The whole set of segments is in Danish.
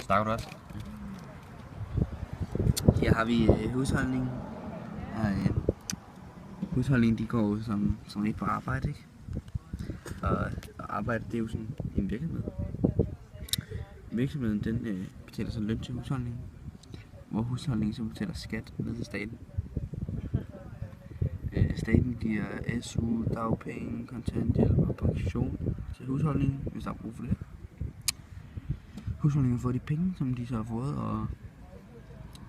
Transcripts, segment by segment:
Snakker du også? Her har vi husholdningen. Husholdningen de går jo som et på arbejde, ikke? Og arbejde det er jo sådan en virksomhed. Virksomheden den betaler så løn til husholdningen, hvor husholdningen så betaler skat ned til staten. Staten giver SU, dagpenge, kontanthjælp og pension til husholdningen, hvis der er brug for det. Husholdningen får de penge, som de så har fået, og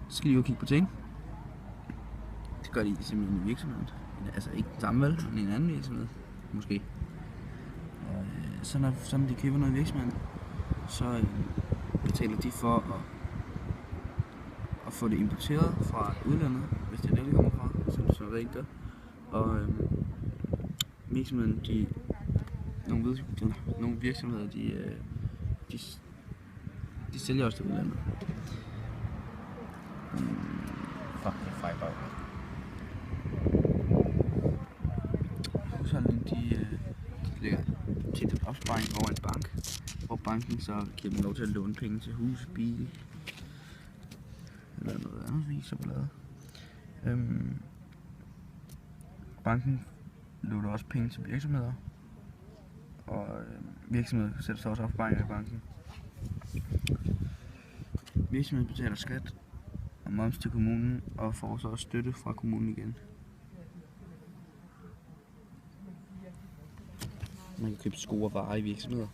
så skal de jo kigge på ting. Det gør de simpelthen i virksomheden. Altså ikke den samme vel, men en anden virksomhed, måske. Og så når de køber noget i virksomheden, så betaler de for at få det importeret fra udlandet, hvis det er der, det kommer fra, så er det ikke der. Og virksomheden, nogle virksomheder, de sælger også til udlandet. Fuck, det er fejl. Husholdningen, de lægger tit opsparing over en bank, hvor banken så giver dem lov til at låne penge til hus, bil eller noget andet vis og blade. Banken låner også penge til virksomheder, og virksomheder sætter så også opsparinger i banken. Virksomheden betaler skat og moms til kommunen og får så også støtte fra kommunen igen. Man kan købe sko og varer i virksomheder.